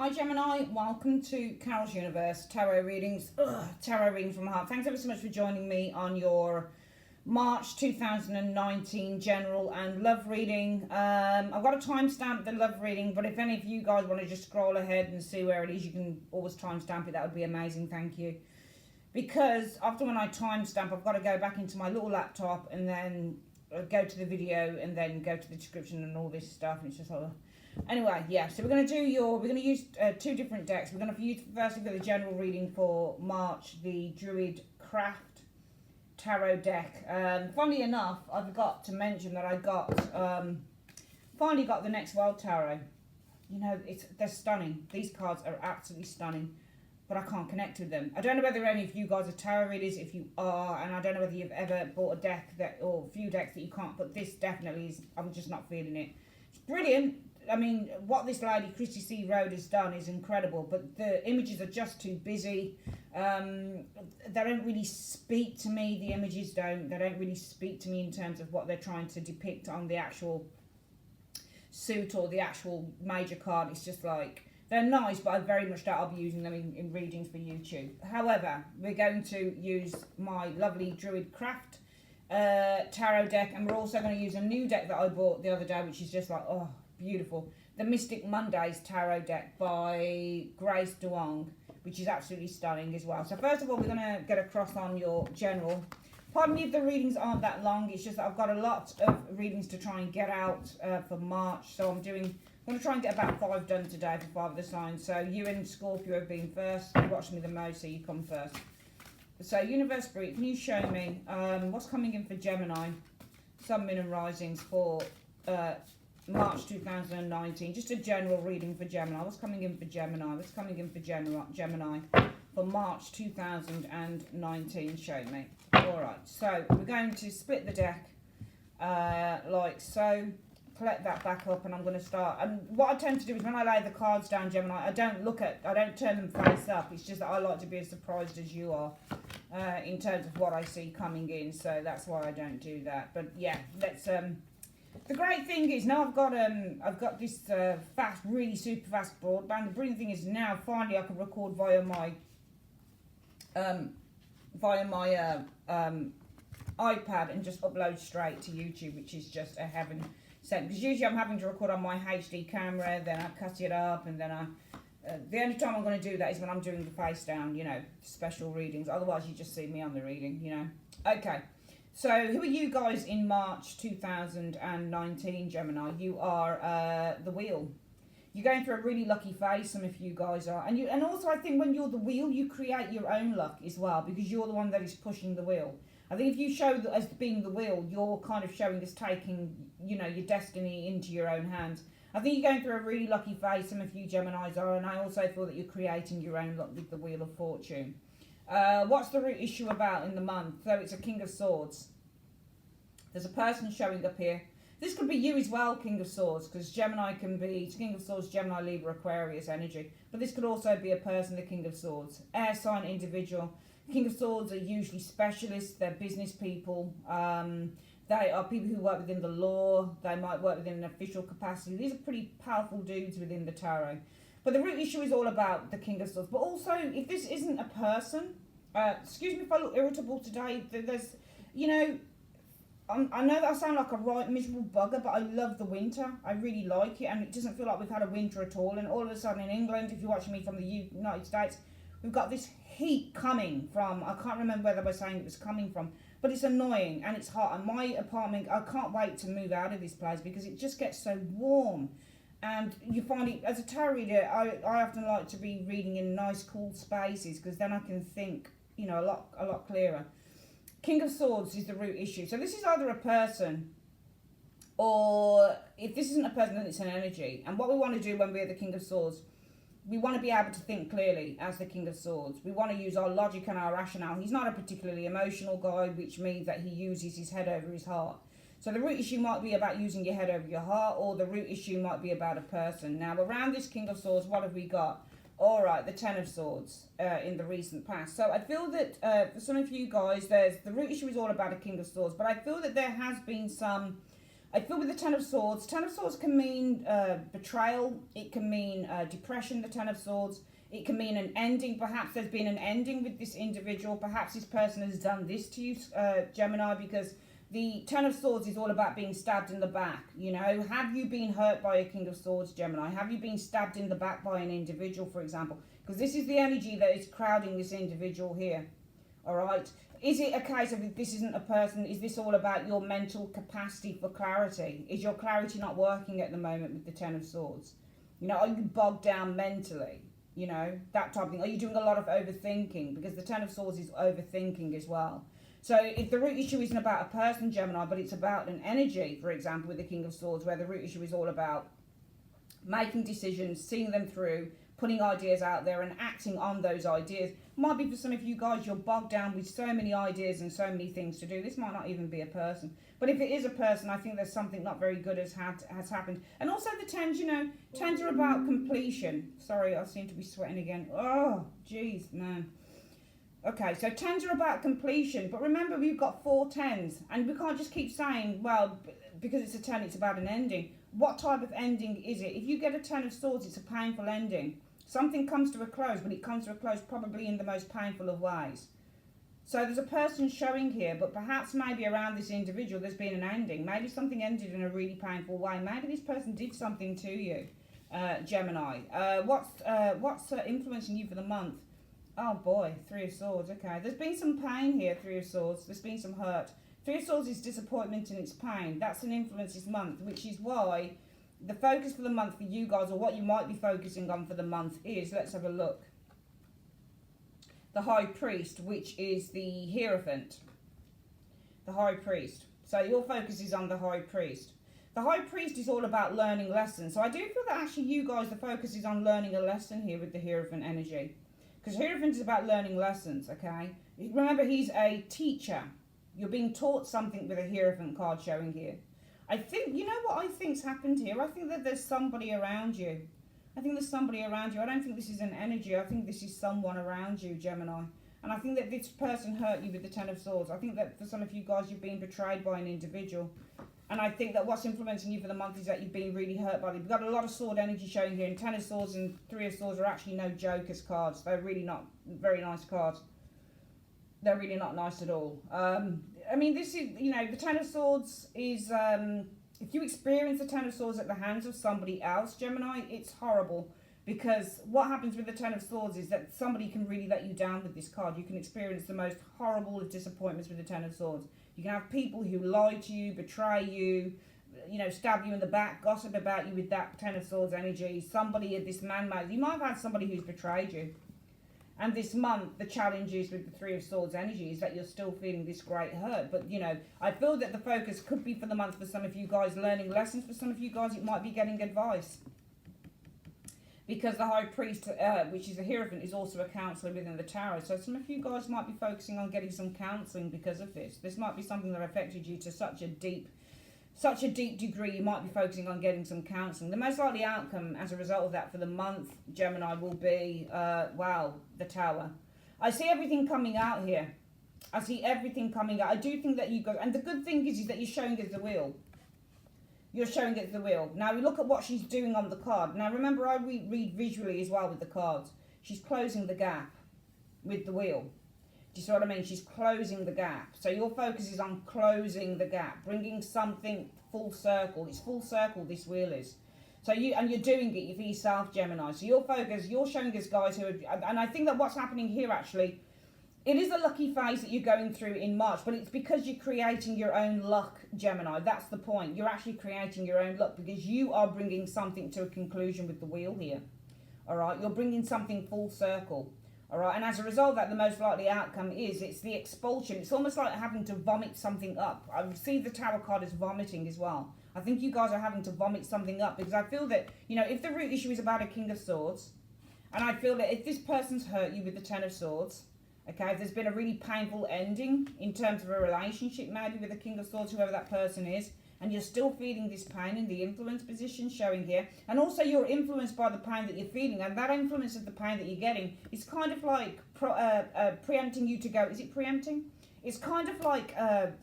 Hi Gemini, welcome to Carol's Universe Tarot Readings. Tarot reading from the heart. Thanks ever so much for joining me on your March 2019 general and love reading. I've got a timestamp the love reading, but if any of you guys want to just scroll ahead and see where it is, you can always timestamp it. That would be amazing, thank you. Because after when I timestamp, I've got to go back into my little laptop and then go to the video and then go to the description and all this stuff, and it's just like... Anyway, yeah, so we're going to use two different decks. We're going to use firstly for the general reading for March, the Druid Craft Tarot deck. Funnily enough, I forgot to mention that I finally got the Next World Tarot. You know, they're stunning. These cards are absolutely stunning, but I can't connect with them. I don't know whether any of you guys are tarot readers. If you are, and I don't know whether you've ever bought a deck or a few decks that you can't, but this definitely is. I'm just not feeling it. It's brilliant. I mean, what this lady, Christy C. Rode, has done is incredible, but the images are just too busy. They don't really speak to me, the images don't. They don't really speak to me in terms of what they're trying to depict on the actual suit or the actual major card. It's just like, they're nice, but I very much doubt I'll be using them in readings for YouTube. However, we're going to use my lovely Druid Craft tarot deck, and we're also going to use a new deck that I bought the other day, which is just like, oh, beautiful. The Mystic Mondays Tarot deck by Grace Duong, which is absolutely stunning as well. So first of all, we're going to get across on your general. Pardon me if the readings aren't that long. It's just that I've got a lot of readings to try and get out for March. So I'm going to try and get about 5 done today for 5 of the signs. So you and Scorpio have been first. You watch me the most, so you come first. So Universe Spirit, can you show me what's coming in for Gemini, Sun, Moon and Risings for March 2019, just a general reading for Gemini. What's coming in for Gemini? What's coming in for Gemini for March 2019? Show me. Alright, so we're going to split the deck like so. Collect that back up, and I'm going to start. And what I tend to do is when I lay the cards down, Gemini, I don't turn them face up. It's just that I like to be as surprised as you are in terms of what I see coming in. So that's why I don't do that. But yeah, let's... The great thing is now I've got this fast, really super fast broadband. The brilliant thing is now finally I can record via my iPad and just upload straight to YouTube, which is just a heaven sent. Because usually I'm having to record on my HD camera, then I cut it up, and then the only time I'm going to do that is when I'm doing the face down, you know, special readings. Otherwise you just see me on the reading, you know. Okay. So, who are you guys in March 2019, Gemini? You are the wheel. You're going through a really lucky phase, some of you guys are. And also, I think when you're the wheel, you create your own luck as well, because you're the one that is pushing the wheel. I think if you show that as being the wheel, you're kind of showing as taking, you know, your destiny into your own hands. I think you're going through a really lucky phase, some of you Geminis are, and I also feel that you're creating your own luck with the Wheel of Fortune. What's the root issue about in the month? So it's a King of Swords. There's a person showing up here. This could be you as well, King of Swords, because Gemini can be King of Swords, Gemini, Libra, Aquarius energy. But this could also be a person, the King of Swords. Air sign individual. King of Swords are usually specialists. They're business people. They are people who work within the law. They might work within an official capacity. These are pretty powerful dudes within the tarot. But the root issue is all about the King of Swords. But also, if this isn't a person, excuse me if I look irritable today, there's, you know, I know that I sound like a right miserable bugger, but I love the winter. I really like it, and it doesn't feel like we've had a winter at all. And all of a sudden in England, if you're watching me from the United States, we've got this heat coming from, I can't remember where they were saying it was coming from, but it's annoying and it's hot. And my apartment, I can't wait to move out of this place because it just gets so warm. And you find it, as a tarot reader, I often like to be reading in nice cool spaces, because then I can think, you know, a lot clearer. King of Swords is the root issue. So this is either a person, or if this isn't a person, then it's an energy. And what we want to do when we're the King of Swords, we want to be able to think clearly as the King of Swords. We want to use our logic and our rationale. He's not a particularly emotional guy, which means that he uses his head over his heart. So the root issue might be about using your head over your heart, or the root issue might be about a person. Now, around this King of Swords, what have we got? All right, the Ten of Swords in the recent past. So I feel that for some of you guys, the root issue is all about a King of Swords, but I feel that there has been some I feel with the Ten of Swords can mean betrayal. It can mean depression, the Ten of Swords. It can mean an ending. Perhaps there's been an ending with this individual. Perhaps this person has done this to you, Gemini, because the Ten of Swords is all about being stabbed in the back. You know, have you been hurt by a King of Swords, Gemini? Have you been stabbed in the back by an individual, for example? Because this is the energy that is crowding this individual here. All right. Is it a case of, if this isn't a person, is this all about your mental capacity for clarity? Is your clarity not working at the moment with the Ten of Swords? You know, are you bogged down mentally? You know, that type of thing. Are you doing a lot of overthinking? Because the Ten of Swords is overthinking as well. So if the root issue isn't about a person, Gemini, but it's about an energy, for example, with the King of Swords, where the root issue is all about making decisions, seeing them through, putting ideas out there and acting on those ideas. Might be for some of you guys, you're bogged down with so many ideas and so many things to do. This might not even be a person. But if it is a person, I think there's something not very good has happened. And also the tens, you know, tens are about completion. Sorry, I seem to be sweating again. Oh, jeez, man. Okay, so tens are about completion. But remember, we've got 4 tens. And we can't just keep saying, well, because it's a 10, it's about an ending. What type of ending is it? If you get a 10 of swords, it's a painful ending. Something comes to a close, but it comes to a close probably in the most painful of ways. So there's a person showing here, but perhaps maybe around this individual there's been an ending. Maybe something ended in a really painful way. Maybe this person did something to you, Gemini. What's influencing you for the month? Oh boy, 3 of Swords, okay. There's been some pain here, 3 of Swords. There's been some hurt. 3 of Swords is disappointment and it's pain. That's an influence this month, which is why the focus for the month for you guys, or what you might be focusing on for the month is, let's have a look. The High Priest, which is the Hierophant. The High Priest. So your focus is on the High Priest. The High Priest is all about learning lessons. So I do feel that actually you guys, the focus is on learning a lesson here with the Hierophant energy. Because Hierophant is about learning lessons, okay? Remember, he's a teacher. You're being taught something with a Hierophant card showing here. I think, you know what I think's happened here? I think that there's somebody around you. I think there's somebody around you. I don't think this is an energy. I think this is someone around you, Gemini. And I think that this person hurt you with the 10 of Swords. I think that for some of you guys, you've been betrayed by an individual. And I think that what's influencing you for the month is that you've been really hurt by them. You've got a lot of sword energy showing here. And 10 of Swords and 3 of Swords are actually no jokers cards. They're really not very nice cards. They're really not nice at all. I mean, this is, you know, the 10 of Swords is... if you experience the 10 of Swords at the hands of somebody else, Gemini, it's horrible. Because what happens with the 10 of Swords is that somebody can really let you down with this card. You can experience the most horrible of disappointments with the 10 of Swords. You can have people who lie to you, betray you, you know, stab you in the back, gossip about you with that 10 of Swords energy. Somebody, this man-made, you might have had somebody who's betrayed you. And this month, the challenge is with the 3 of Swords energy is that you're still feeling this great hurt. But, you know, I feel that the focus could be for the month for some of you guys learning lessons. For some of you guys, it might be getting advice. Because the High Priest, which is a Hierophant, is also a counsellor within the Tarot. So some of you guys might be focusing on getting some counselling because of this. This might be something that affected you to such a deep degree. You might be focusing on getting some counselling. The most likely outcome as a result of that for the month, Gemini, will be, wow, the Tower. I see everything coming out here. I see everything coming out. I do think that you guys, and the good thing is that you're showing us the wheel. You're showing it the wheel. Now we look at what she's doing on the card. Now remember, I read visually as well with the cards. She's closing the gap with the wheel. Do you see what I mean? She's closing the gap. So your focus is on closing the gap, bringing something full circle. It's full circle, this wheel is. So you're doing it for yourself, Gemini. So your focus, you're showing us guys who are, and I think that what's happening here actually, it is a lucky phase that you're going through in March, but it's because you're creating your own luck, Gemini. That's the point. You're actually creating your own luck because you are bringing something to a conclusion with the wheel here. All right? You're bringing something full circle. All right? And as a result of that, the most likely outcome is it's the expulsion. It's almost like having to vomit something up. I see the Tower card as vomiting as well. I think you guys are having to vomit something up because I feel that, you know, if the root issue is about a King of Swords, and I feel that if this person's hurt you with the 10 of Swords, okay, if there's been a really painful ending in terms of a relationship maybe with the King of Swords, whoever that person is, and you're still feeling this pain in the influence position showing here, and also you're influenced by the pain that you're feeling, and that influence of the pain that you're getting is kind of like preempting you to go, is it preempting? It's kind of like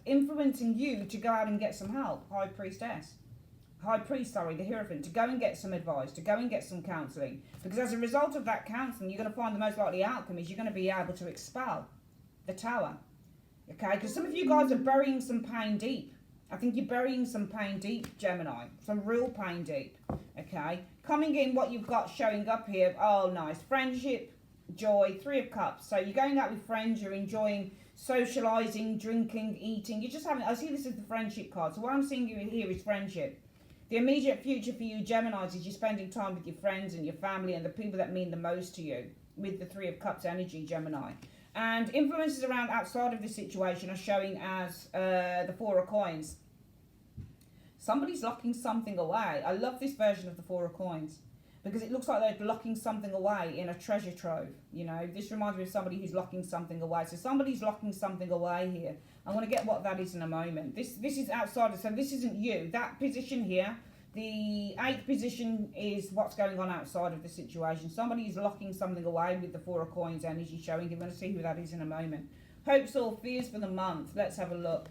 influencing you to go out and get some help. High Priest, the Hierophant, to go and get some advice, to go and get some counselling. Because as a result of that counselling, you're going to find the most likely outcome is you're going to be able to expel the Tower. Okay, because some of you guys are burying some pain deep. I think you're burying some pain deep, Gemini. Some real pain deep. Okay, coming in, what you've got showing up here, oh nice, friendship, joy, 3 of Cups. So you're going out with friends, you're enjoying socialising, drinking, eating. You're just having, I see this as the friendship card. So what I'm seeing here is friendship. The immediate future for you Geminis is you're spending time with your friends and your family and the people that mean the most to you with the 3 of Cups energy, Gemini. And influences around outside of this situation are showing as the 4 of Coins. Somebody's locking something away. I love this version of the 4 of Coins because it looks like they're locking something away in a treasure trove. You know, this reminds me of somebody who's locking something away. So somebody's locking something away here. I'm going to get what that is in a moment. This is outside, so this isn't you. That position here, the 8th position, is what's going on outside of the situation. Somebody is locking something away with the 4 of Coins energy showing. You're going to see who that is in a moment. Hopes or fears for the month. Let's have a look.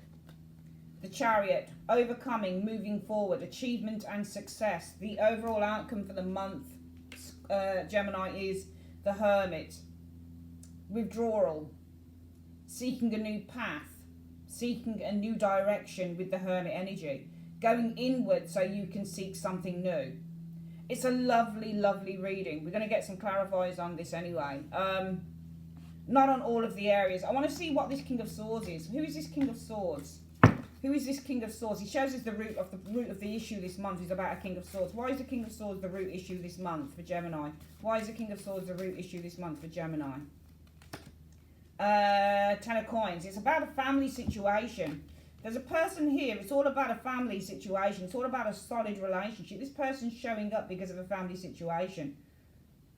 The Chariot, overcoming, moving forward, achievement and success. The overall outcome for the month, Gemini, is the Hermit. Withdrawal, seeking a new path, seeking a new direction with the Hermit energy. Going inward so you can seek something new. It's a lovely, lovely reading. We're going to get some clarifiers on this anyway. Not on all of the areas. I want to see what this King of Swords is. Who is this King of Swords? Who is this King of Swords? He shows us the root of the issue this month is about a King of Swords. Why is the King of Swords the root issue this month for Gemini? Why is the King of Swords the root issue this month for Gemini? 10 of Coins. It's about a family situation. There's a person here. It's all about a family situation. It's all about a solid relationship. This person's showing up because of a family situation.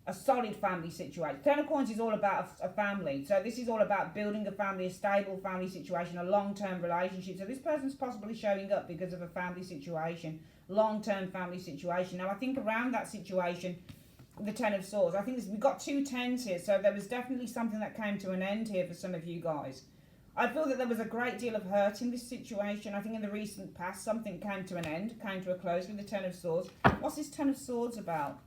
A solid family situation. 10 of Coins is all about a family. So this is all about building a family, a stable family situation, a long-term relationship. So this person's possibly showing up because of a family situation, long-term family situation. Now I think around that situation, the 10 of Swords, I think we've got 2 10s here. So there was definitely something that came to an end here for some of you guys. I feel that there was a great deal of hurt in this situation. I think in the recent past, something came to an end, came to a close with the 10 of Swords. What's this 10 of Swords about?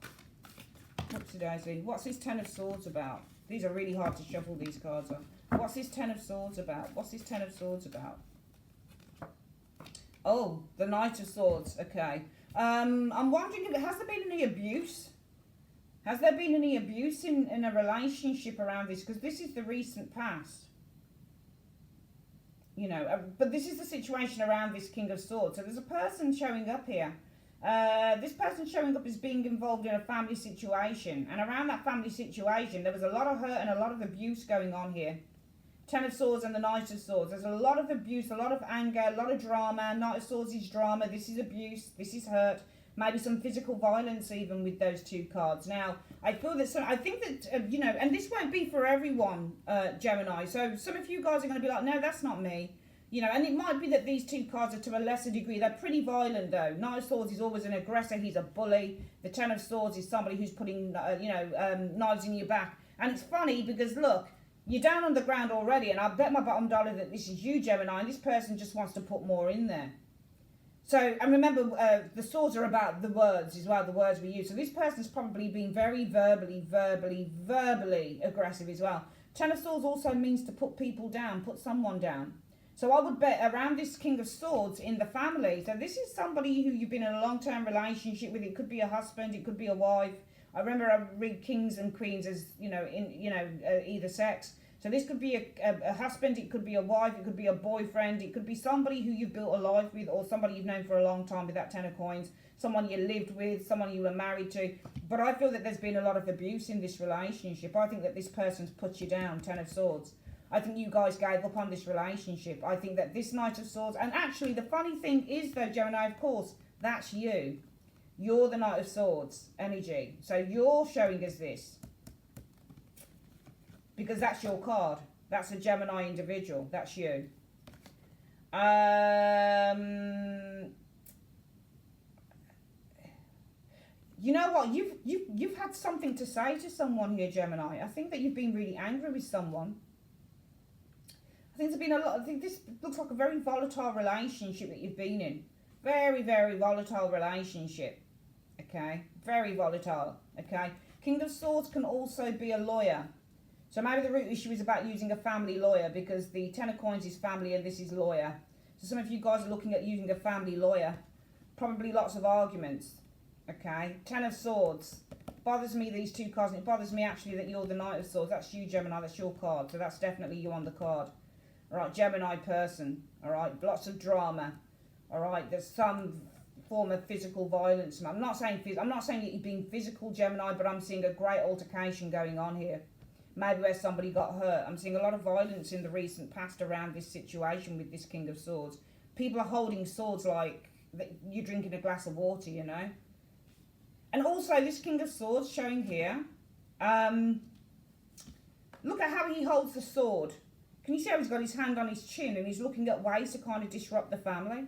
Whoopsie daisy. What's this 10 of Swords about? These are really hard to shuffle, these cards are. What's this 10 of Swords about? What's this 10 of Swords about? Oh, the Knight of Swords. Okay. I'm wondering, has there been any abuse? Has there been any abuse in a relationship around this? Because this is the recent past. You know, but this is the situation around this King of Swords. So there's a person showing up here. This person showing up as being involved in a family situation. And around that family situation, there was a lot of hurt and a lot of abuse going on here. 10 of Swords and the Knight of Swords. There's a lot of abuse, a lot of anger, a lot of drama. Knight of Swords is drama. This is abuse. This is hurt. Maybe some physical violence even with those 2 cards. Now, I feel that, I think that, you know, and this won't be for everyone, Gemini. So some of you guys are going to be like, no, that's not me. You know, and it might be that these 2 cards are to a lesser degree. They're pretty violent, though. Knight of Swords is always an aggressor. He's a bully. The 10 of Swords is somebody who's putting, knives in your back. And it's funny because, look, you're down on the ground already, and I bet my bottom dollar that this is you, Gemini, and this person just wants to put more in there. So, and remember, the swords are about the words as well, the words we use. So this person's probably been very verbally aggressive as well. 10 of Swords also means to put people down, put someone down. So I would bet around this King of Swords in the family. So this is somebody who you've been in a long-term relationship with. It could be a husband, it could be a wife. I remember I read kings and queens as, either sex. So this could be a husband, it could be a wife, it could be a boyfriend, it could be somebody who you've built a life with, or somebody you've known for a long time with that 10 of Coins, someone you lived with, someone you were married to. But I feel that there's been a lot of abuse in this relationship. I think that this person's put you down, 10 of Swords. I think you guys gave up on this relationship. I think that this Knight of Swords, and actually the funny thing is though, Gemini, of course, that's you. You're the Knight of Swords energy. So you're showing us this. Because that's your card. That's a Gemini individual. That's you. You know what? You've had something to say to someone here, Gemini. I think that you've been really angry with someone. I think there's been a lot. I think this looks like a very volatile relationship that you've been in. Very, very volatile relationship. Okay, very volatile. Okay, King of Swords can also be a lawyer. So maybe the root issue is about using a family lawyer, because the Ten of Coins is family and this is lawyer. So some of you guys are looking at using a family lawyer. Probably lots of arguments. Okay, Ten of Swords. Bothers me, these two cards, and it bothers me actually that you're the Knight of Swords. That's you, Gemini, that's your card. So that's definitely you on the card. Alright, Gemini person. Alright, lots of drama. Alright, there's some form of physical violence. I'm not saying that you've been physical, Gemini, but I'm seeing a great altercation going on here. Maybe where somebody got hurt. I'm seeing a lot of violence in the recent past around this situation with this King of Swords. People are holding swords like you're drinking a glass of water, you know. And also this King of Swords showing here. Look at how he holds the sword. Can you see how he's got his hand on his chin and he's looking at ways to kind of disrupt the family?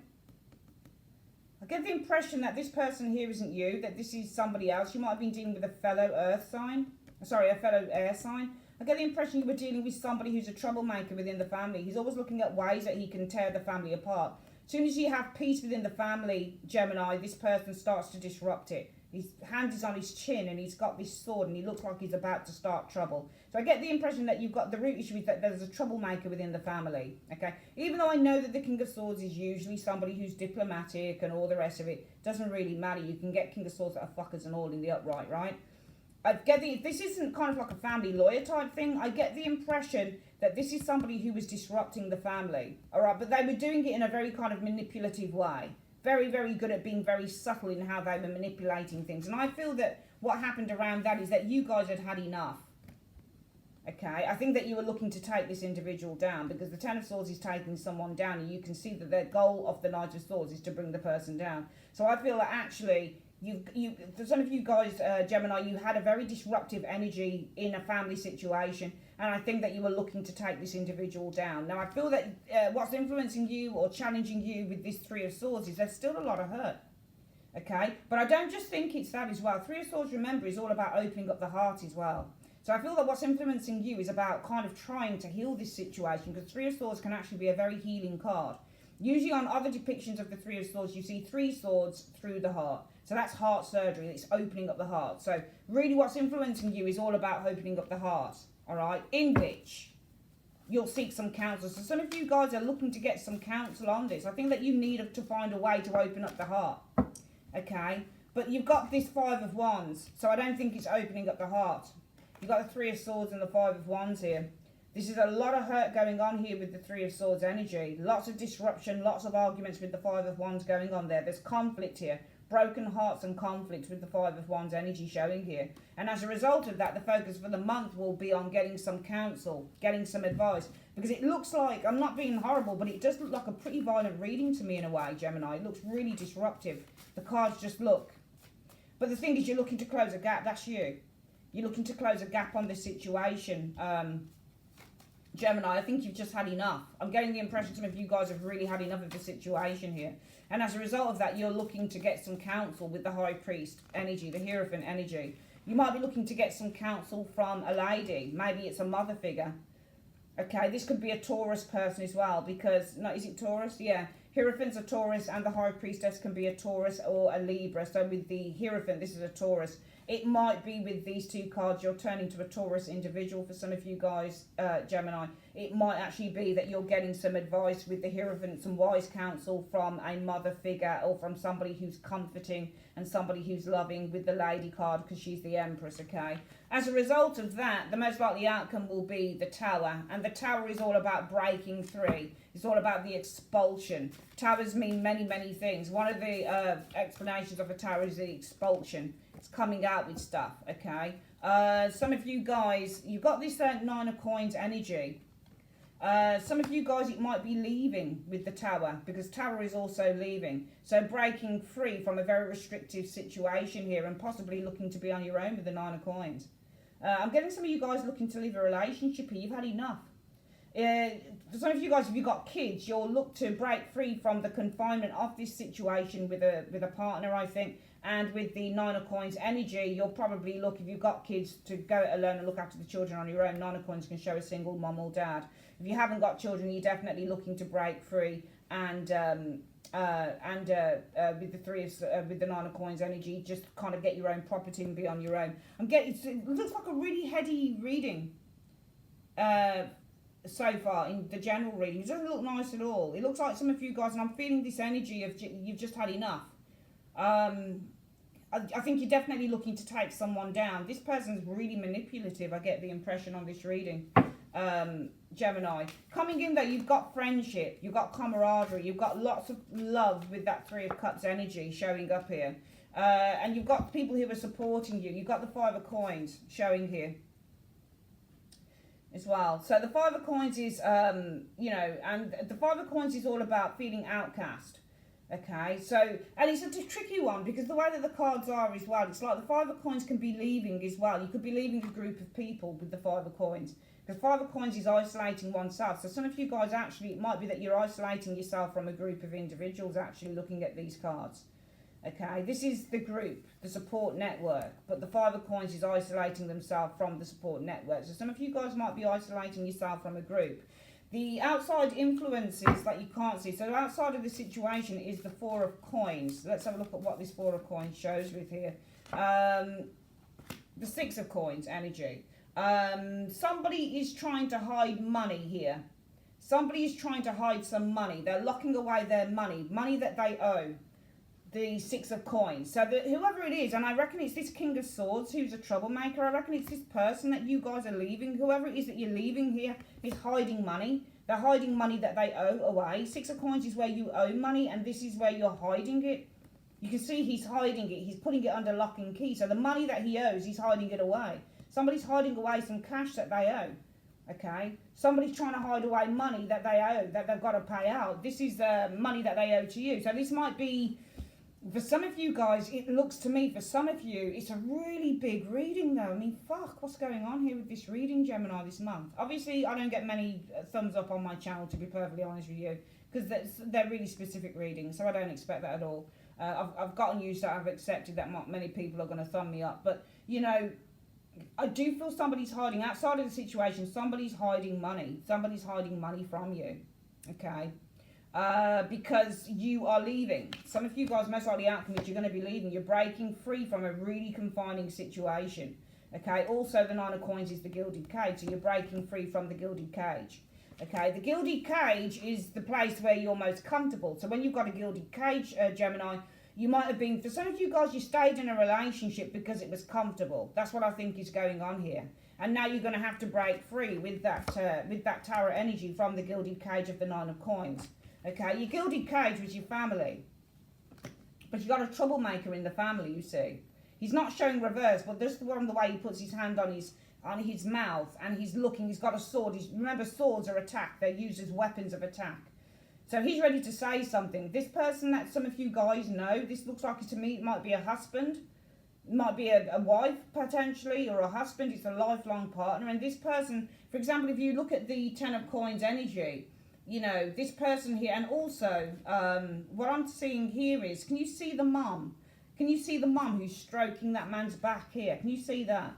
I get the impression that this person here isn't you, that this is somebody else. You might have been dealing with a fellow earth sign. Sorry, a fellow air sign. I get the impression you were dealing with somebody who's a troublemaker within the family. He's always looking at ways that he can tear the family apart. As soon as you have peace within the family, Gemini, this person starts to disrupt it. His hand is on his chin and he's got this sword and he looks like he's about to start trouble. So I get the impression that you've got the root issue is that there's a troublemaker within the family. Okay, even though I know that the King of Swords is usually somebody who's diplomatic and all the rest of it, doesn't really matter. You can get King of Swords that are fuckers and all in the upright, right? I get this isn't kind of like a family lawyer type thing. I get the impression that this is somebody who was disrupting the family. All right, but they were doing it in a very kind of manipulative way. Very, very good at being very subtle in how they were manipulating things. And I feel that what happened around that is that you guys had had enough. Okay, I think that you were looking to take this individual down because the Ten of Swords is taking someone down and you can see that the goal of the Knight of Swords is to bring the person down. So I feel that actually, for some of you guys, Gemini, you had a very disruptive energy in a family situation. And I think that you were looking to take this individual down. Now, I feel that what's influencing you or challenging you with this Three of Swords is there's still a lot of hurt. Okay? But I don't just think it's that as well. Three of Swords, remember, is all about opening up the heart as well. So I feel that what's influencing you is about kind of trying to heal this situation, because Three of Swords can actually be a very healing card. Usually on other depictions of the Three of Swords, you see three swords through the heart. So that's heart surgery. It's opening up the heart. So really what's influencing you is all about opening up the heart. All right, in which you'll seek some counsel. So some of you guys are looking to get some counsel on this. I think that you need to find a way to open up the heart. Okay, but you've got this Five of Wands, so I don't think it's opening up the heart. You've got the Three of Swords and the Five of Wands here. This is a lot of hurt going on here with the Three of Swords energy. Lots of disruption, lots of arguments with the Five of Wands going on there. There's conflict here. Broken hearts and conflicts with the Five of Wands energy showing here. And as a result of that, the focus for the month will be on getting some counsel, getting some advice. Because it looks like, I'm not being horrible, but it does look like a pretty violent reading to me in a way, Gemini. It looks really disruptive. The cards just look. But the thing is, you're looking to close a gap. That's you. You're looking to close a gap on this situation. Gemini, I think you've just had enough. I'm getting the impression some of you guys have really had enough of the situation here. And as a result of that, you're looking to get some counsel with the High Priest energy, the Hierophant energy. You might be looking to get some counsel from a lady. Maybe it's a mother figure. Okay, this could be a Taurus person as well because, no, is it Taurus? Yeah. Hierophant's a Taurus and the High Priestess can be a Taurus or a Libra. So with the Hierophant, this is a Taurus. It might be with these two cards, you're turning to a Taurus individual for some of you guys, Gemini. It might actually be that you're getting some advice with the Hierophant, some wise counsel from a mother figure or from somebody who's comforting and somebody who's loving with the Lady card because she's the Empress, okay? As a result of that, the most likely outcome will be the Tower. And the Tower is all about breaking free. It's all about the expulsion. Towers mean many, many things. One of the explanations of a tower is the expulsion. It's coming out with stuff, okay? Some of you guys, you've got this Nine of Coins energy. Some of you guys, it might be leaving with the Tower because Tower is also leaving. So breaking free from a very restrictive situation here and possibly looking to be on your own with the Nine of Coins. I'm getting some of you guys looking to leave a relationship here. You've had enough. For some of you guys, if you've got kids, you'll look to break free from the confinement of this situation with a partner, I think, And with the Nine of Coins energy, you'll probably look, if you've got kids, to go it alone and look after the children on your own. Nine of Coins can show a single mum or dad. If you haven't got children, you're definitely looking to break free. And with the with the Nine of Coins energy, just kind of get your own property and be on your own. It looks like a really heady reading so far in the general reading. It doesn't look nice at all. It looks like some of you guys, and I'm feeling this energy of you've just had enough. I think you're definitely looking to take someone down. This person's really manipulative, I get the impression on this reading. Gemini. Coming in though, you've got friendship, you've got camaraderie, you've got lots of love with that Three of Cups energy showing up here. And you've got people who are supporting you. You've got the Five of Coins showing here as well. So the Five of Coins is, you know, and the Five of Coins is all about feeling outcast. Okay, so, and it's a tricky one because the way that the cards are as well, it's like the Five of Coins can be leaving as well. You could be leaving a group of people with the Five of Coins. The Five of Coins is isolating oneself. So some of you guys actually, it might be that you're isolating yourself from a group of individuals actually looking at these cards. Okay, this is the group, the support network, but the Five of Coins is isolating themselves from the support network. So some of you guys might be isolating yourself from a group. The outside influences that you can't see. So outside of the situation is the Four of Coins. Let's have a look at what this Four of Coins shows with here. The Six of Coins energy. Somebody is trying to hide money here. Somebody is trying to hide some money. They're locking away their money that they owe. The Six of Coins. So that whoever it is, and I reckon it's this King of Swords who's a troublemaker. I reckon it's this person that you guys are leaving. Whoever it is that you're leaving here is hiding money. They're hiding money that they owe away. Six of Coins is where you owe money, and this is where you're hiding it. You can see he's hiding it. He's putting it under lock and key. So the money that he owes, he's hiding it away. Somebody's hiding away some cash that they owe. Okay, somebody's trying to hide away money that they owe, that they've got to pay out. This is the money that they owe to you. So this might be, for some of you guys, it looks to me, for some of you, it's a really big reading though. I mean, fuck, what's going on here with this reading, Gemini, this month? Obviously, I don't get many thumbs up on my channel, to be perfectly honest with you, because they're really specific readings, so I don't expect that at all. I've gotten used to it, I've accepted that not many people are going to thumb me up, but, you know, I do feel somebody's hiding, outside of the situation, somebody's hiding money. Somebody's hiding money from you, okay? Because you are leaving. Some of you guys, most likely outcome is you're going to be leaving. You're breaking free from a really confining situation. Okay, also the Nine of Coins is the Gilded Cage, so you're breaking free from the Gilded Cage. Okay, the Gilded Cage is the place where you're most comfortable. So when you've got a Gilded Cage, Gemini, you might have been, for some of you guys, you stayed in a relationship because it was comfortable. That's what I think is going on here. And now you're going to have to break free with that Tower energy from the Gilded Cage of the Nine of Coins. Okay, your Gilded Cage was your family. But you've got a troublemaker in the family, you see. He's not showing reverse, but just from the way he puts his hand on his mouth and he's looking, he's got a sword. Remember, swords are attack. They're used as weapons of attack. So he's ready to say something. This person that some of you guys know, this looks like to me, it might be a husband. It might be a wife, potentially, or a husband. It's a lifelong partner. And this person, for example, if you look at the Ten of Coins energy, you know, this person here, and also what I'm seeing here is, can you see the mum? Can you see the mum who's stroking that man's back here? Can you see that?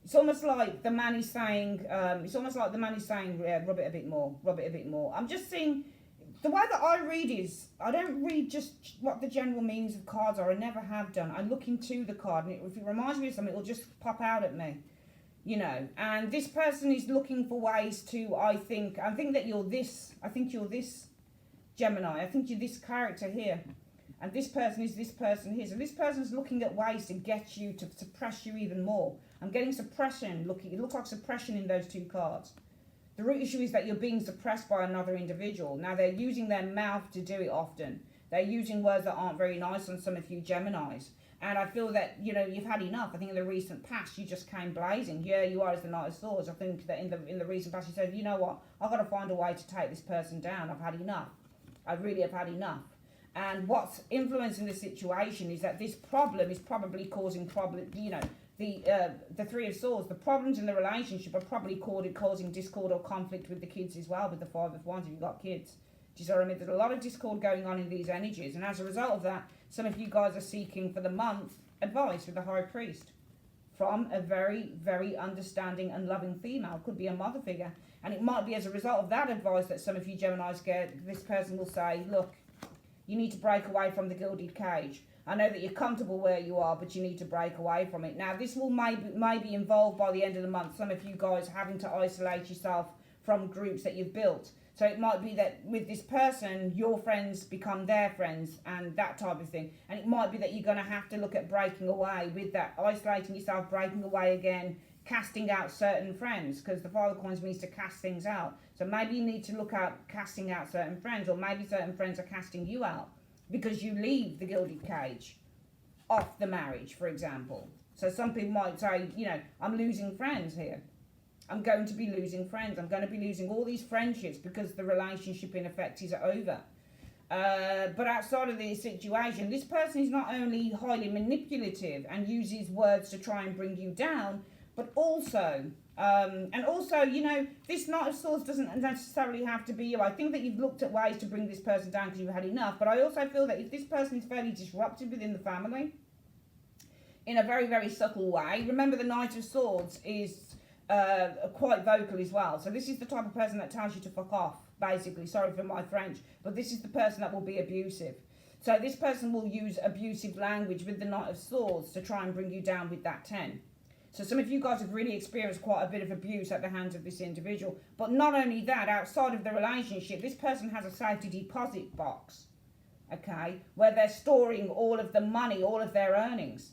It's almost like the man is saying, rub it a bit more, rub it a bit more. I'm just seeing, the way that I read is, I don't read just what the general meanings of cards are. I never have done. I look into the card, and if it reminds me of something, it'll just pop out at me. You know, and this person is looking for ways to, I think that you're this, Gemini. I think you're this character here. And this person is this person here. So this person's looking at ways to get you, to suppress you even more. I'm getting suppression. It looks like suppression in those two cards. The root issue is that you're being suppressed by another individual. Now, they're using their mouth to do it often. They're using words that aren't very nice on some of you Geminis. And I feel that, you know, you've had enough. I think in the recent past, you just came blazing. Yeah, you are as the Knight of Swords. I think that in the recent past, you said, you know what, I've got to find a way to take this person down. I've had enough. I really have had enough. And what's influencing the situation is that this problem is probably causing you know, the Three of Swords. The problems in the relationship are probably causing discord or conflict with the kids as well, with the Five of Wands if you've got kids. Do you see what I mean? There's a lot of discord going on in these energies, and as a result of that, some of you guys are seeking for the month advice with the High Priest from a very, very understanding and loving female. Could be a mother figure, and it might be as a result of that advice that some of you Geminis get. This person will say, look, you need to break away from the gilded cage. I know that you're comfortable where you are, but you need to break away from it. Now, this will maybe involve by the end of the month some of you guys having to isolate yourself from groups that you've built. So it might be that with this person, your friends become their friends and that type of thing. And it might be that you're going to have to look at breaking away with that, isolating yourself, breaking away again, casting out certain friends, because the Five of Coins means to cast things out. So maybe you need to look at casting out certain friends, or maybe certain friends are casting you out because you leave the gilded cage off the marriage, for example. So some people might say, you know, I'm losing friends here. I'm going to be losing friends. I'm going to be losing all these friendships because the relationship in effect is over. But outside of this situation, this person is not only highly manipulative and uses words to try and bring you down, but also, you know, this Knight of Swords doesn't necessarily have to be you. I think that you've looked at ways to bring this person down because you've had enough. But I also feel that if this person is fairly disruptive within the family, in a very, very subtle way, remember the Knight of Swords is quite vocal as well. So this is the type of person that tells you to fuck off, basically. Sorry for my French, but this is the person that will be abusive. So this person will use abusive language with the Knight of Swords to try and bring you down with that 10. So some of you guys have really experienced quite a bit of abuse at the hands of this individual. But not only that, outside of the relationship, this person has a safety deposit box, okay, where they're storing all of the money, all of their earnings.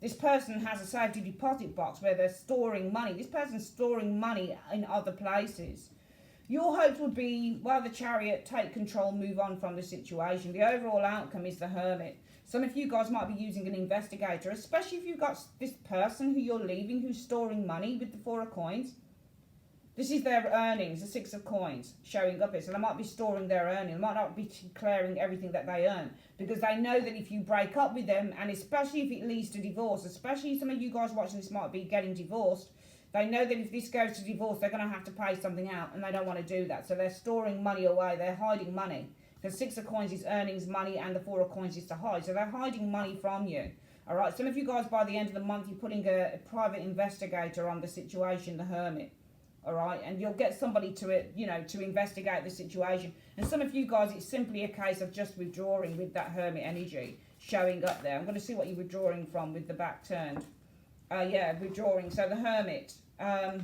This person has a safety deposit box where they're storing money. This person's storing money in other places. Your hopes would be, well, the Chariot, take control, move on from the situation. The overall outcome is the Hermit. Some of you guys might be using an investigator, especially if you've got this person who you're leaving who's storing money with the Four of Coins. This is their earnings, the Six of Coins, showing up here. So they might be storing their earnings. They might not be declaring everything that they earn, because they know that if you break up with them, and especially if it leads to divorce, especially some of you guys watching this might be getting divorced, they know that if this goes to divorce, they're going to have to pay something out, and they don't want to do that. So they're storing money away. They're hiding money. The Six of Coins is earnings, money, and the Four of Coins is to hide. So they're hiding money from you. All right. Some of you guys, by the end of the month, you're putting a private investigator on the situation, the Hermit. All right, and you'll get somebody to to investigate the situation. And some of you guys, it's simply a case of just withdrawing with that Hermit energy showing up there. I'm going to see what you're withdrawing from with the back turned. Yeah, withdrawing. So the Hermit. I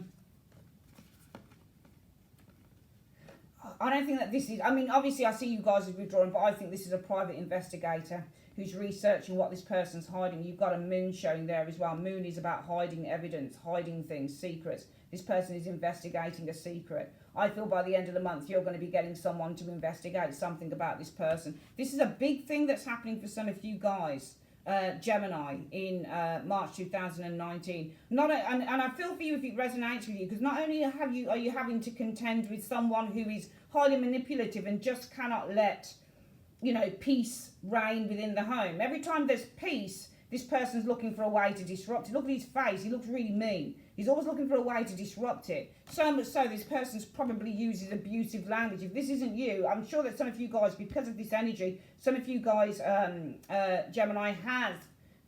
don't think that this is, I mean, obviously I see you guys as withdrawing, but I think this is a private investigator who's researching what this person's hiding. You've got a Moon showing there as well. Moon is about hiding evidence, hiding things, secrets. This person is investigating a secret. I feel by the end of the month, you're going to be getting someone to investigate something about this person. This is a big thing that's happening for some of you guys, Gemini, in March 2019. And I feel for you if it resonates with you, because not only are you having to contend with someone who is highly manipulative and just cannot let, peace reign within the home. Every time there's peace, this person's looking for a way to disrupt it. Look at his face. He looks really mean. He's always looking for a way to disrupt it. So much so, this person's probably uses abusive language. If this isn't you, I'm sure that some of you guys, because of this energy, some of you guys, Gemini, has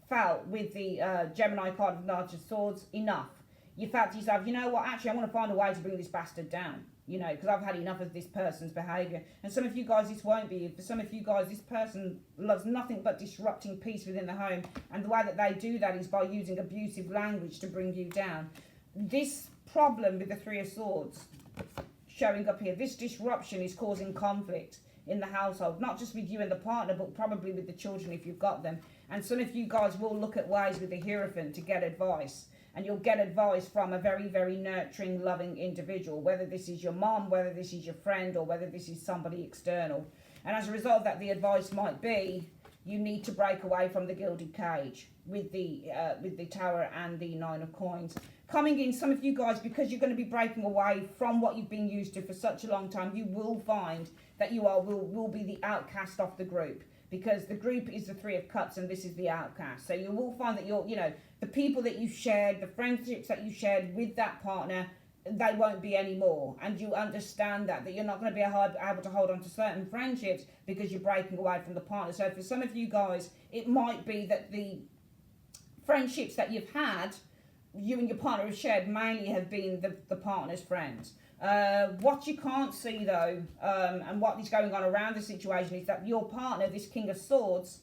felt with the Gemini card of Knight of Swords, enough. You felt to yourself, you know what, actually, I want to find a way to bring this bastard down. Because I've had enough of this person's behaviour. And some of you guys, this won't be. For some of you guys, this person loves nothing but disrupting peace within the home. And the way that they do that is by using abusive language to bring you down. This problem with the Three of Swords showing up here, this disruption is causing conflict in the household. Not just with you and the partner, but probably with the children if you've got them. And some of you guys will look at ways with the Hierophant to get advice. And you'll get advice from a very, very nurturing, loving individual, whether this is your mom, whether this is your friend, or whether this is somebody external. And as a result of that, the advice might be, you need to break away from the gilded cage with the Tower and the Nine of Coins. Coming in, some of you guys, because you're going to be breaking away from what you've been used to for such a long time, you will find that you will be the outcast of the group. Because the group is the Three of Cups and this is the outcast. So you will find that the people that you shared, the friendships that you shared with that partner, they won't be anymore, and you understand that you're not going to be able to hold on to certain friendships because you're breaking away from the partner. So for some of you guys, it might be that the friendships that you've had, you and your partner have shared, mainly have been the partner's friends. What you can't see though, and what is going on around the situation, is that your partner, this King of Swords,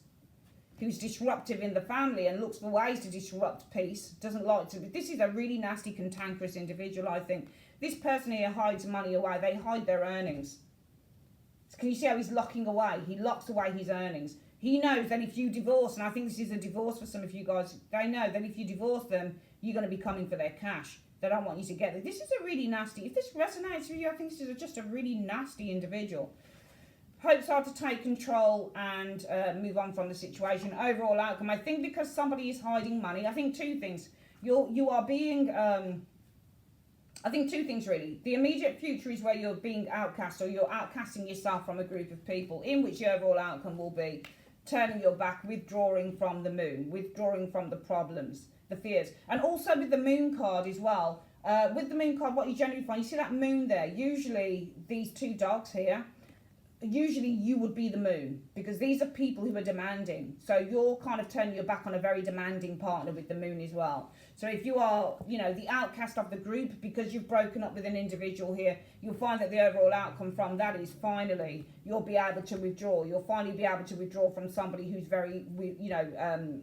who's disruptive in the family and looks for ways to disrupt peace, doesn't like to. This is a really nasty, cantankerous individual, I think. This person here hides money away. They hide their earnings. Can you see how he's locking away? He locks away his earnings. He knows that if you divorce, and I think this is a divorce for some of you guys, they know that if you divorce them, you're going to be coming for their cash. They don't want you to get it. This is a really nasty, if this resonates with you, I think this is just a really nasty individual. Hopes are to take control and move on from the situation. Overall outcome, I think because somebody is hiding money, I think two things. You are being, I think two things really. The immediate future is where you're being outcast, or you're outcasting yourself from a group of people, in which the overall outcome will be turning your back, withdrawing from the moon, withdrawing from the problems, the fears. And also with the moon card as well. With the moon card, what you generally find, you see that moon there, usually these two dogs here, usually you would be the moon, because these are people who are demanding. So you're kind of turning your back on a very demanding partner with the moon as well. So if you are, you know, the outcast of the group because you've broken up with an individual here, you'll find that the overall outcome from that is finally you'll be able to withdraw. You'll finally be able to withdraw from somebody who's very, you know,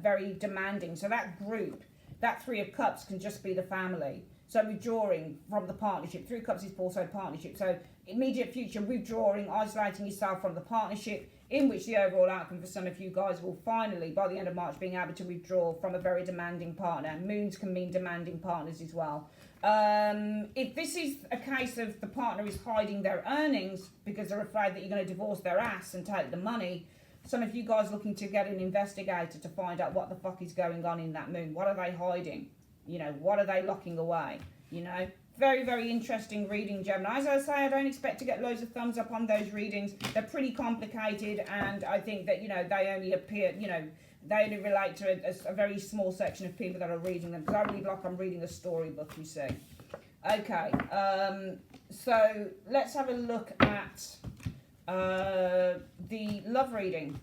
very demanding. So that group, that Three of Cups can just be the family. So withdrawing from the partnership. Three of Cups is also partnership. So immediate future, withdrawing, isolating yourself from the partnership, in which the overall outcome for some of you guys will finally, by the end of March, being able to withdraw from a very demanding partner. Moons can mean demanding partners as well. If this is a case of the partner is hiding their earnings because they're afraid that you're going to divorce their ass and take the money, some of you guys looking to get an investigator to find out what the fuck is going on in that moon. What are they hiding? You know, what are they locking away? You know, very, very interesting reading, Gemini. As I say, I don't expect to get loads of thumbs up on those readings. They're pretty complicated, and I think that, you know, they only appear, you know, they only relate to a very small section of people that are reading them, because I read like I'm reading a storybook, you see. Okay, so let's have a look at the love reading.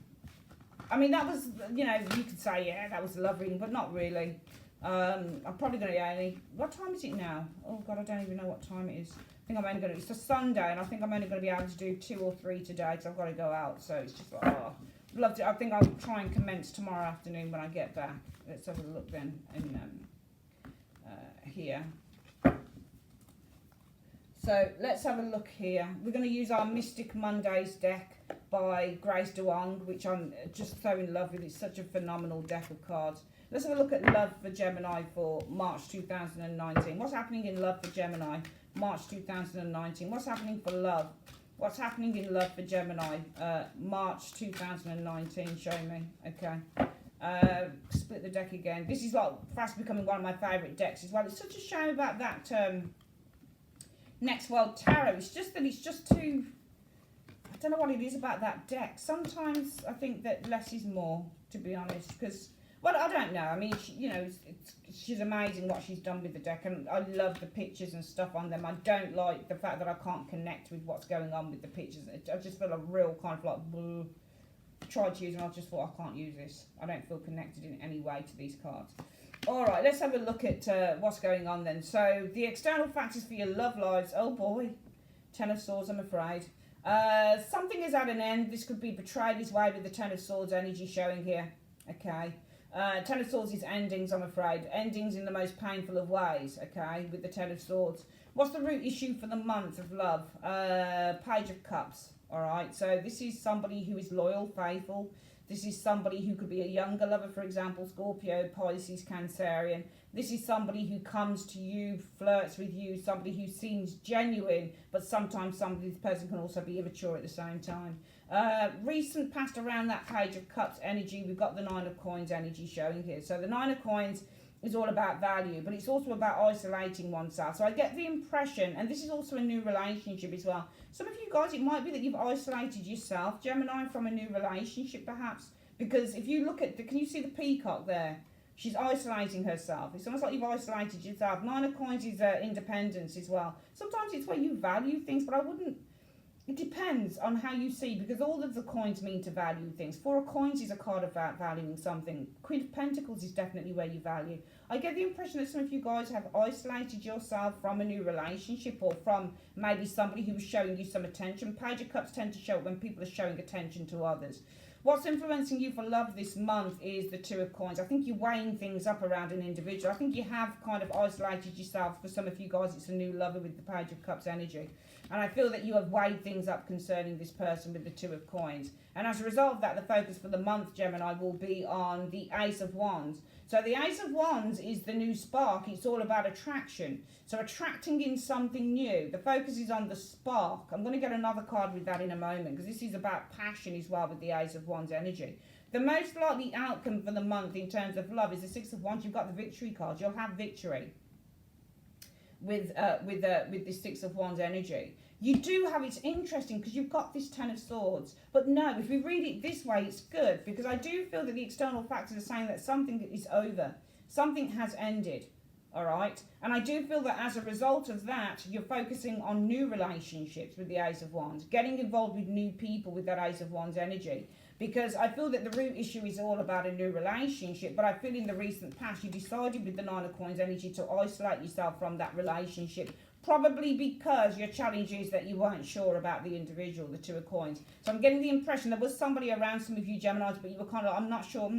I mean, that was, you know, you could say, yeah, that was a love reading, but not really. I'm probably going to only, what time is it now? Oh God, I don't even know what time it is. I think I'm only going to, it's a Sunday, and I think I'm only going to be able to do 2 or 3 today, because I've got to go out. So it's just like, oh, love to. I think I'll try and commence tomorrow afternoon when I get back. Let's have a look then in here. So let's have a look here. We're going to use our Mystic Mondays deck by Grace Duong, which I'm just so in love with. It's such a phenomenal deck of cards. Let's have a look at love for Gemini for March 2019. What's happening in love for Gemini, March 2019? What's happening for love? What's happening in love for Gemini, March 2019? Show me. Okay. Split the deck again. This is like fast becoming one of my favourite decks as well. It's such a shame about that Next World Tarot. It's just that it's just too... I don't know what it is about that deck. Sometimes I think that less is more, to be honest, because... Well, I don't know. I mean, she, you know, she's amazing what she's done with the deck, and I love the pictures and stuff on them. I don't like the fact that I can't connect with what's going on with the pictures. I just feel a real kind of like, bleh. Tried to use them, I just thought I can't use this. I don't feel connected in any way to these cards. All right, let's have a look at what's going on then. So the external factors for your love lives. Oh boy, Ten of Swords, I'm afraid. Something is at an end. This could be betrayed his way with the Ten of Swords energy showing here. Okay. Ten of Swords is endings, I'm afraid. Endings in the most painful of ways, okay, with the Ten of Swords. What's the root issue for the month of love? Page of Cups, all right? So this is somebody who is loyal, faithful. This is somebody who could be a younger lover, for example, Scorpio, Pisces, Cancerian. This is somebody who comes to you, flirts with you, somebody who seems genuine, but sometimes this person can also be immature at the same time. Recent past around that Page of Cups energy, we've got the Nine of Coins energy showing here. So the Nine of Coins is all about value, but it's also about isolating oneself. So I get the impression, and this is also a new relationship as well. Some of you guys, it might be that you've isolated yourself, Gemini, from a new relationship perhaps. Because if you look at, can you see the peacock there? She's isolating herself. It's almost like you've isolated yourself. Nine of Coins is independence as well. Sometimes it's where you value things, but I wouldn't. It depends on how you see, because all of the coins mean to value things. Four of Coins is a card about valuing something. Queen of Pentacles is definitely where you value. I get the impression that some of you guys have isolated yourself from a new relationship, or from maybe somebody who was showing you some attention. Page of Cups tend to show when people are showing attention to others. What's influencing you for love this month is the Two of Coins. I think you're weighing things up around an individual. I think you have kind of isolated yourself. For some of you guys, it's a new lover with the Page of Cups energy. And I feel that you have weighed things up concerning this person with the Two of Coins. And as a result of that, the focus for the month, Gemini, will be on the Ace of Wands. So the Ace of Wands is the new spark. It's all about attraction. So attracting in something new. The focus is on the spark. I'm going to get another card with that in a moment, because this is about passion as well with the Ace of Wands energy. The most likely outcome for the month in terms of love is the Six of Wands. You've got the victory card. You'll have victory with this Six of Wands energy. You do have, it's interesting because you've got this Ten of Swords. But no, if we read it this way, it's good, because I do feel that the external factors are saying that something is over. Something has ended. All right. And I do feel that as a result of that, you're focusing on new relationships with the Ace of Wands, getting involved with new people with that Ace of Wands energy. Because I feel that the root issue is all about a new relationship, but I feel in the recent past you decided with the Nine of Coins energy to isolate yourself from that relationship, probably because your challenge is that you weren't sure about the individual, the Two of Coins. So I'm getting the impression there was somebody around some of you Geminis, but you were kind of, I'm not sure,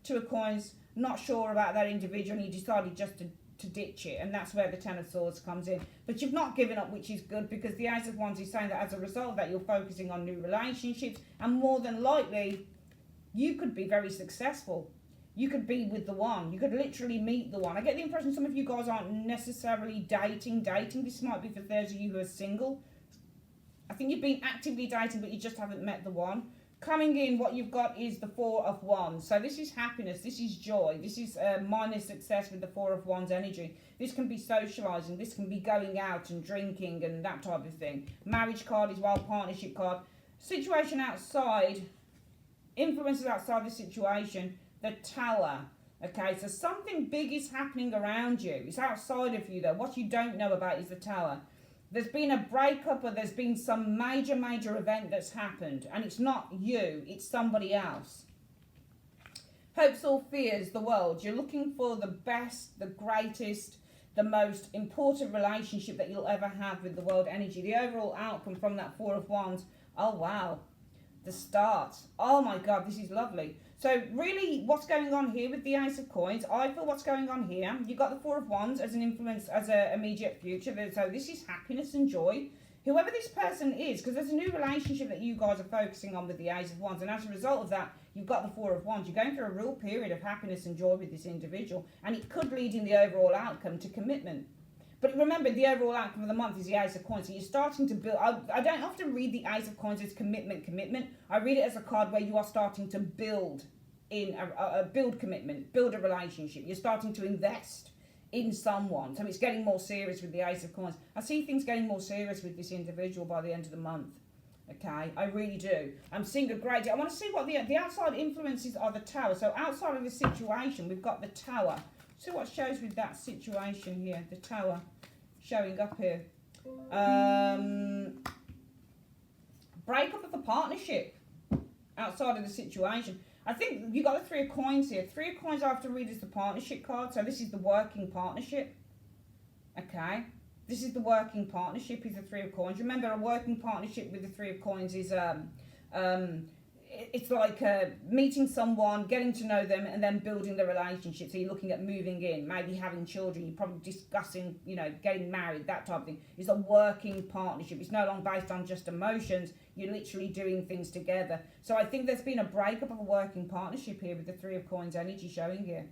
Two of Coins, not sure about that individual, and you decided just to ditch it, and that's where the Ten of Swords comes in. But you've not given up, which is good, because the Ace of Wands is saying that as a result of that, you're focusing on new relationships, and more than likely, you could be very successful. You could be with the one. You could literally meet the one. I get the impression some of you guys aren't necessarily dating. This might be for those of you who are single. I think you've been actively dating, but you just haven't met the one. Coming in, what you've got is the Four of Wands. So this is happiness, this is joy, this is minor success with the Four of Wands energy. This can be socialising, this can be going out and drinking and that type of thing. Marriage card as well, partnership card. Situation outside, influences outside the situation, the Tower. Okay, so something big is happening around you. It's outside of you though. What you don't know about is the Tower. There's been a breakup, or there's been some major event that's happened, and it's not you, it's somebody else. Hopes or fears, the world. You're looking for the best, the greatest, the most important relationship that you'll ever have with the world energy. The overall outcome from that Four of Wands, oh wow, the start. Oh my God, this is lovely. So really, what's going on here with the Ace of Coins? I feel what's going on here. You've got the Four of Wands as an influence, as an immediate future. So this is happiness and joy. Whoever this person is, because there's a new relationship that you guys are focusing on with the Ace of Wands. And as a result of that, you've got the Four of Wands. You're going through a real period of happiness and joy with this individual. And it could lead in the overall outcome to commitment. But remember, the overall outcome of the month is the Ace of Coins. So you're starting to build. I don't often read the Ace of Coins as commitment. I read it as a card where you are starting to build in build commitment, build a relationship. You're starting to invest in someone. So it's getting more serious with the Ace of Coins. I see things getting more serious with this individual by the end of the month. Okay, I really do. I'm seeing a great deal. I want to see what the outside influences are. The Tower. So outside of the situation, we've got the Tower. See what shows with that situation here. The Tower showing up here. Breakup of the partnership outside of the situation. I think you got the Three of Coins here. Three of Coins I have to read as the partnership card. So this is the working partnership. Okay. This is the working partnership is the Three of Coins. Remember, a working partnership with the Three of Coins is it's like meeting someone, getting to know them, and then building the relationship. So you're looking at moving in, maybe having children. You're probably discussing, getting married, that type of thing. It's a working partnership. It's no longer based on just emotions. You're literally doing things together. So I think there's been a breakup of a working partnership here with the Three of Coins energy showing here.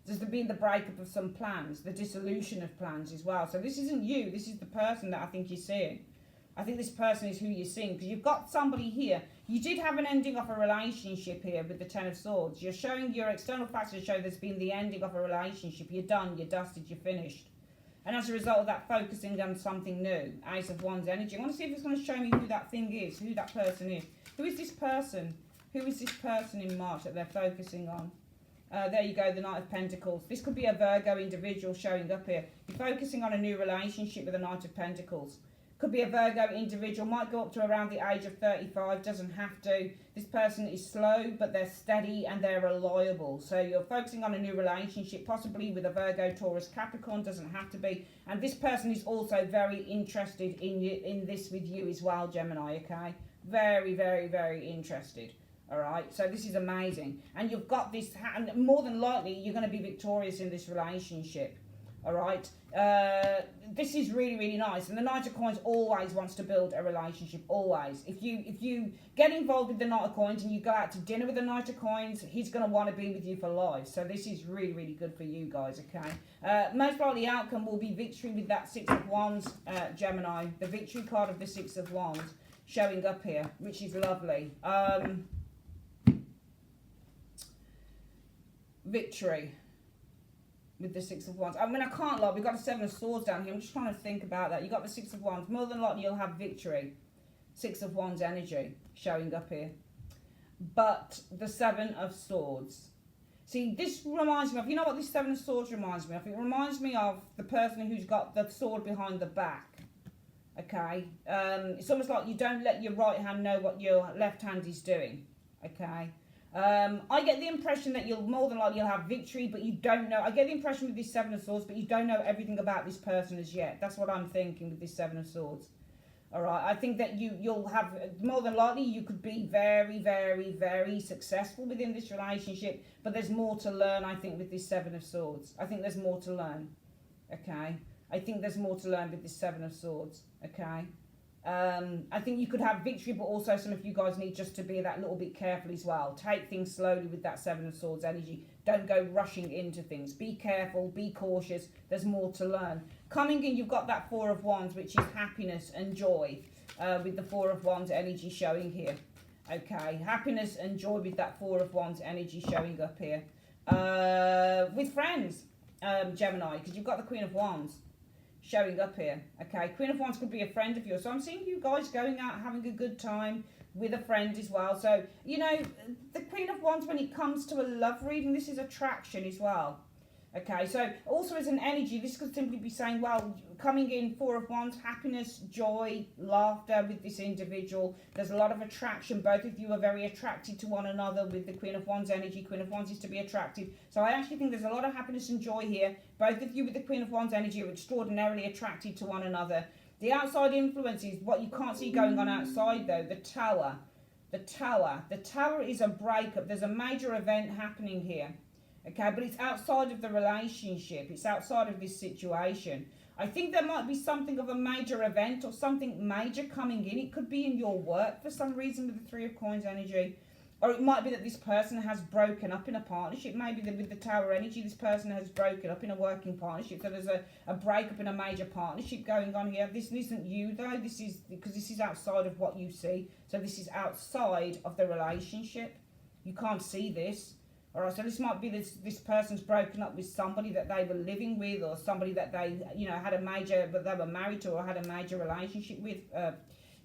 There's been the breakup of some plans, the dissolution of plans as well. So this isn't you. This is the person that I think you're seeing. I think this person is who you're seeing, because you've got somebody here. You did have an ending of a relationship here with the Ten of Swords. You're showing your external factors show there's been the ending of a relationship. You're done, you're dusted, you're finished. And as a result of that, focusing on something new. Ace of Wands energy. I want to see if it's going to show me who that thing is, who that person is. Who is this person? Who is this person in March that they're focusing on? There you go, the Knight of Pentacles. This could be a Virgo individual showing up here. You're focusing on a new relationship with the Knight of Pentacles. Could be a Virgo individual, might go up to around the age of 35, doesn't have to. This person is slow, but they're steady and they're reliable. So you're focusing on a new relationship, possibly with a Virgo, Taurus, Capricorn, doesn't have to be. And this person is also very interested in you, in this with you as well, Gemini, okay? Very, very, very interested. All right, so this is amazing. And you've got this, and more than likely, you're going to be victorious in this relationship. All right, this is really, really nice. And the Knight of Coins always wants to build a relationship, always. If you get involved with the Knight of Coins and you go out to dinner with the Knight of Coins, he's going to want to be with you for life. So this is really, really good for you guys, okay? Most likely outcome will be victory with that Six of Wands, Gemini. The victory card of the Six of Wands showing up here, which is lovely. Victory with the Six of Wands. I mean, I can't lie, we've got the Seven of Swords down here. I'm just trying to think about that. You've got the Six of Wands. More than likely, you'll have victory. Six of Wands energy showing up here. But the Seven of Swords. See, this reminds me of, you know what this Seven of Swords reminds me of? It reminds me of the person who's got the sword behind the back. Okay? It's almost like you don't let your right hand know what your left hand is doing. Okay? I get the impression that you'll more than likely you'll have victory, but you don't know. I get the impression with this Seven of Swords, but you don't know everything about this person as yet. That's what I'm thinking with this Seven of Swords. All right, I think that you'll have, more than likely, you could be very, very, very successful within this relationship, but there's more to learn, I think, with this Seven of Swords. I think there's more to learn, okay? I think there's more to learn with this Seven of Swords, okay? I think you could have victory, but also some of you guys need just to be that little bit careful as well. Take things slowly with that Seven of Swords energy. Don't go rushing into things. Be careful, be cautious. There's more to learn. Coming in, you've got that Four of Wands, which is happiness and joy, with the Four of Wands energy showing here. Okay, happiness and joy with that Four of Wands energy showing up here. With friends, Gemini, because you've got the Queen of Wands showing up here. Okay, Queen of Wands could be a friend of yours. So I'm seeing you guys going out, having a good time with a friend as well. So, you know, the Queen of Wands, when it comes to a love reading, this is attraction as well. Okay, so also as an energy, this could simply be saying, well, coming in Four of Wands, happiness, joy, laughter with this individual. There's a lot of attraction. Both of you are very attracted to one another with the Queen of Wands energy. Queen of Wands is to be attracted. So I actually think there's a lot of happiness and joy here. Both of you with the Queen of Wands energy are extraordinarily attracted to one another. The outside influences, what you can't see going on outside though, the Tower. The Tower. The Tower is a breakup. There's a major event happening here. Okay, but it's outside of the relationship. It's outside of this situation. I think there might be something of a major event or something major coming in. It could be in your work for some reason with the Three of Coins energy. Or it might be that this person has broken up in a partnership. Maybe with the Tower energy, this person has broken up in a working partnership. So there's a breakup in a major partnership going on here. This isn't you though. This is because this is outside of what you see. So this is outside of the relationship. You can't see this. Alright, so this might be this person's broken up with somebody that they were living with, or somebody that they, you know, had a major, but they were married to or had a major relationship with,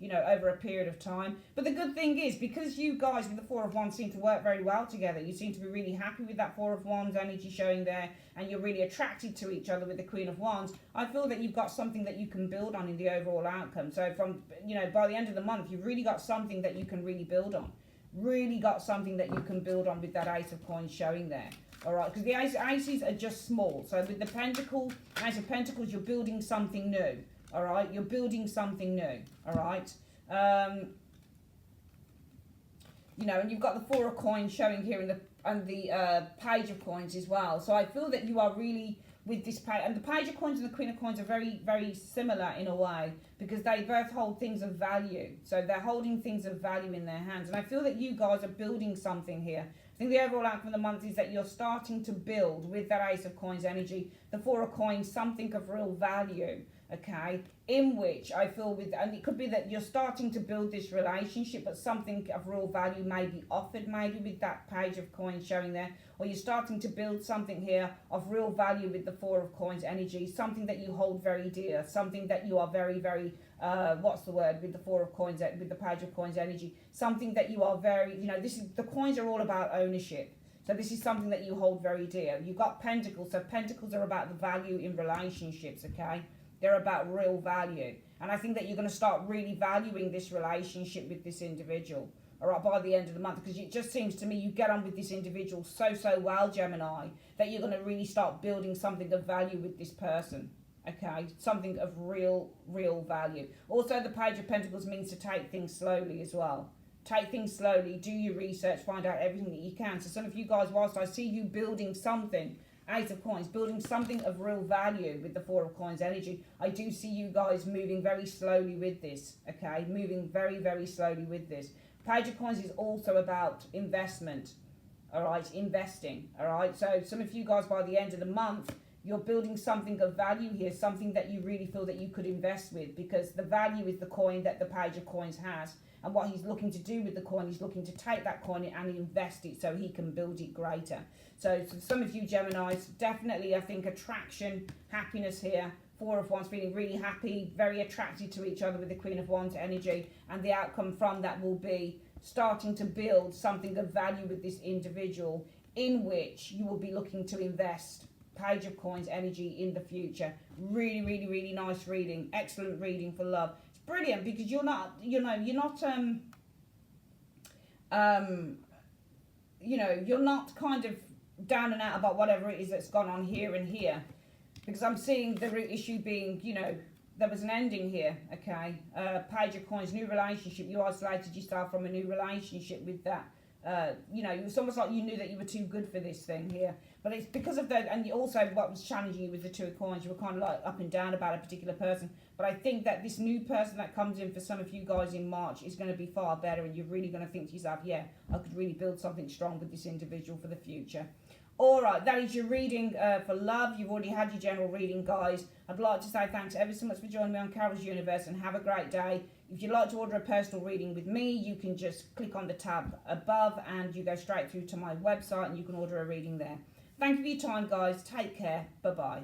you know, over a period of time. But the good thing is, because you guys with the Four of Wands seem to work very well together, you seem to be really happy with that Four of Wands energy showing there, and you're really attracted to each other with the Queen of Wands, I feel that you've got something that you can build on in the overall outcome. So from, you know, by the end of the month, you've really got something that you can really build on. Really got something that you can build on with that Ace of Coins showing there. All right, because the aces are just small. So with the Pentacle, Ace of Pentacles, you're building something new. All right, you're building something new. All right. You know, and you've got the Four of Coins showing here in the Page of Coins as well. So I feel that you are really with this page, and the Page of Coins and the Queen of Coins are very, very similar in a way, because they both hold things of value. So they're holding things of value in their hands. And I feel that you guys are building something here. I think the overall outcome of the month is that you're starting to build with that Ace of Coins energy, the Four of Coins, something of real value. Okay, in which I feel with, and it could be that you're starting to build this relationship, but something of real value may be offered, maybe with that Page of Coins showing there, or you're starting to build something here of real value with the Four of Coins energy, something that you hold very dear, something that you are very, very, what's the word, with the Four of Coins, with the Page of Coins energy, something that you are very, you know, this is, the coins are all about ownership. So this is something that you hold very dear. You've got Pentacles. So Pentacles are about the value in relationships, okay? They're about real value. And I think that you're going to start really valuing this relationship with this individual, all right, by the end of the month. Because it just seems to me you get on with this individual so well, Gemini, that you're going to really start building something of value with this person. Okay, something of real value. Also, the Page of Pentacles means to take things slowly as well. Take things slowly, do your research, find out everything that you can. So some of you guys, whilst I see you building something, Ace of Coins, building something of real value with the Four of Coins energy, I do see you guys moving very slowly with this, okay? Moving very slowly with this. Page of Coins is also about investment, all right? Investing, all right? So some of you guys, by the end of the month, you're building something of value here, something that you really feel that you could invest with, because the value is the coin that the Page of Coins has. And what he's looking to do with the coin, he's looking to take that coin and invest it so he can build it greater. So some of you Geminis, definitely I think attraction, happiness here. Four of Wands, feeling really happy, very attracted to each other with the Queen of Wands energy. And the outcome from that will be starting to build something of value with this individual in which you will be looking to invest. Page of Coins energy in the future. Really nice reading. Excellent reading for love. Brilliant, because you're not, you're not kind of down and out about whatever it is that's gone on here and here, because I'm seeing the root issue being, there was an ending here, okay? Page of Coins, new relationship. You isolated yourself from a new relationship with that. It was almost like you knew that you were too good for this thing here. But it's because of that, and also what was challenging you with the Two of Coins, you were kind of like up and down about a particular person. But I think that this new person that comes in for some of you guys in March is going to be far better, and you're really going to think to yourself, yeah, I could really build something strong with this individual for the future. All right, that is your reading for love. You've already had your general reading, guys. I'd like to say thanks ever so much for joining me on Carol's Universe, and have a great day. If you'd like to order a personal reading with me, you can just click on the tab above and you go straight through to my website and you can order a reading there. Thank you for your time, guys. Take care. Bye-bye.